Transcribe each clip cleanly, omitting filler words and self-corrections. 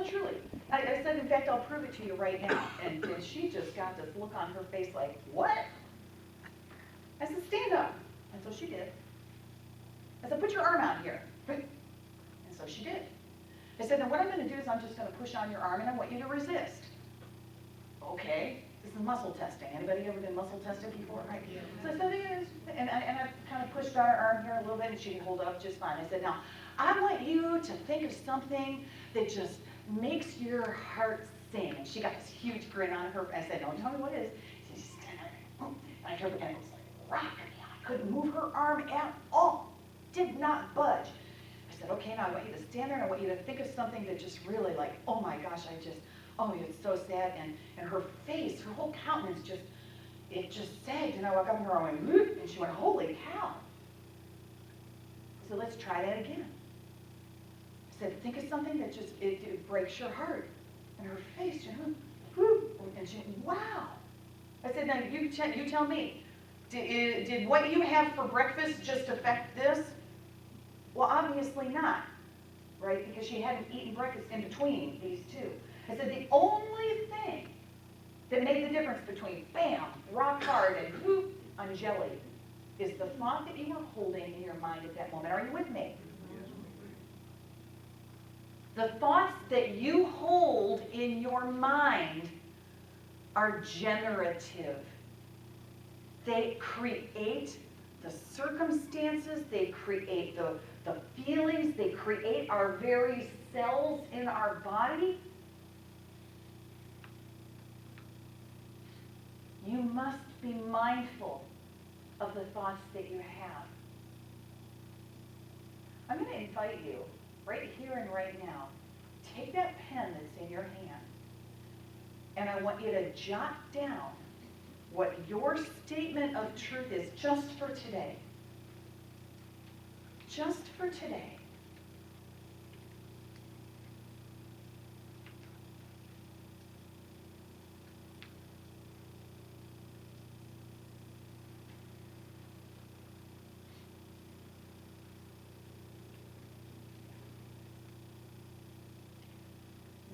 truly. I said, in fact, I'll prove it to you right now. And she just got this look on her face like, what? I said, stand up. And so she did. I said, put your arm out here. And so she did. I said, now what I'm going to do is I'm just going to push on your arm and I want you to resist. Okay. This is muscle testing. Anybody ever been muscle tested before? Right. So I said, and I kind of pushed on her arm here a little bit and she could hold up just fine. I said, now I want you to think of something that just makes your heart sing. And she got this huge grin on her. I said, don't tell me what it is. She's standing there. And I heard the guy was like, rock. I couldn't move her arm at all. Did not budge. I said, okay, now I want you to stand there and I want you to think of something that just really like, oh my gosh, oh, it's so sad. And her face, her whole countenance it just sagged. And I walked up and her arm went, and she went, holy cow. So let's try that again. I said, think of something that just, it breaks your heart. And her face, and she went, wow. I said, now you tell me, did what you have for breakfast just affect this? Well, obviously not, right? Because she hadn't eaten breakfast in between these two. I said, the only thing that made the difference between bam, rock hard, and whoop, on jelly is the thought that you were holding in your mind at that moment. Are you with me? The thoughts that you hold in your mind are generative. They create the circumstances, they create the feelings, they create our very cells in our body. You must be mindful of the thoughts that you have. I'm going to invite you, right here and right now, take that pen that's in your hand, and I want you to jot down what your statement of truth is just for today. Just for today.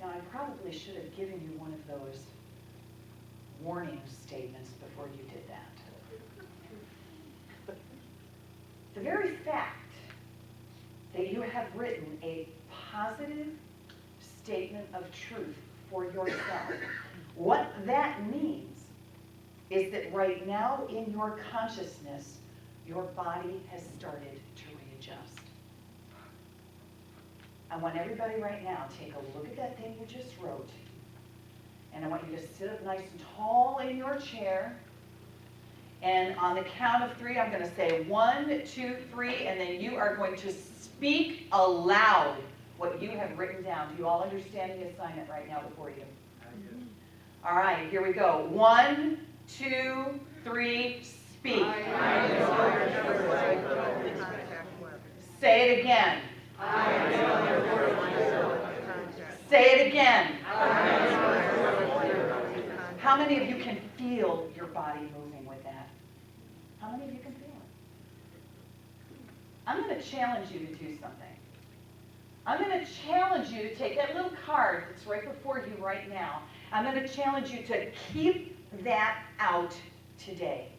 Now, I probably should have given you one of those warning statements before you did that. The very fact that you have written a positive statement of truth for yourself, what that means is that right now in your consciousness, your body has started to readjust. I want everybody right now to take a look at that thing you just wrote, and I want you to sit up nice and tall in your chair. And on the count of 3, I'm going to say 1, 2, 3, and then you are going to speak aloud what you have written down. Do you all understand the assignment right now before you? All right, here we go. 1, 2, 3, speak. Say it again. Say it again. How many of you can feel your body moving with that? How many of you can feel it? I'm going to challenge you to do something. I'm going to challenge you to take that little card that's right before you right now. I'm going to challenge you to keep that out today.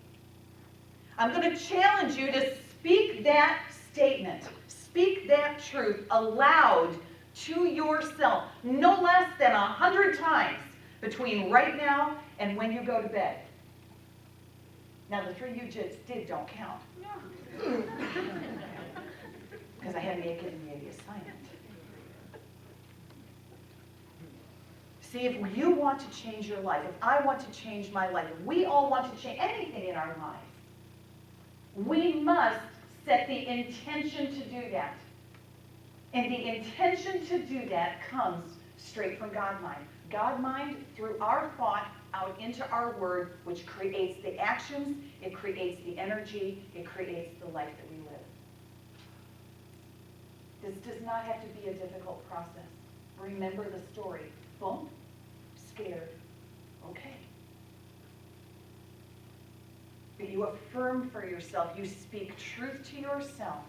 I'm going to challenge you to speak that statement, speak that truth aloud to yourself, no less than 100 times between right now and when you go to bed. Now, the 3 you just did don't count. Because I hadn't given you the assignment. See, if you want to change your life, if I want to change my life, if we all want to change anything in our lives, we must set the intention to do that. And the intention to do that comes straight from God mind. God mind through our thought out into our word, which creates the actions, it creates the energy, it creates the life that we live. This does not have to be a difficult process. Remember the story. Bump, scared, okay. But you affirm for yourself, you speak truth to yourself.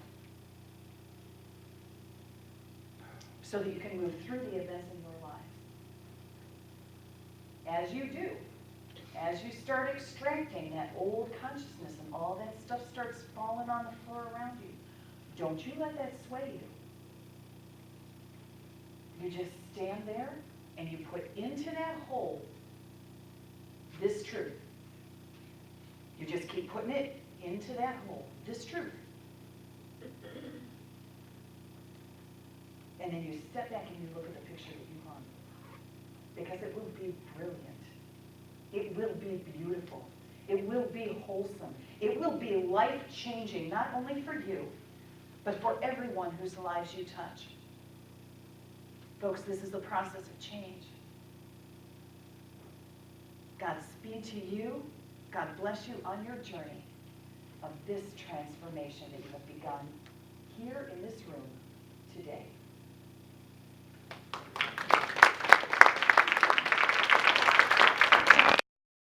so that you can move through the events in your life. As you do, as you start extracting that old consciousness and all that stuff starts falling on the floor around you, don't you let that sway you. You just stand there and you put into that hole this truth. You just keep putting it into that hole, this truth. And then you step back and you look at the picture that you hung. Because it will be brilliant. It will be beautiful. It will be wholesome. It will be life-changing, not only for you, but for everyone whose lives you touch. Folks, this is the process of change. Godspeed to you. God bless you on your journey of this transformation that you have begun here in this room today.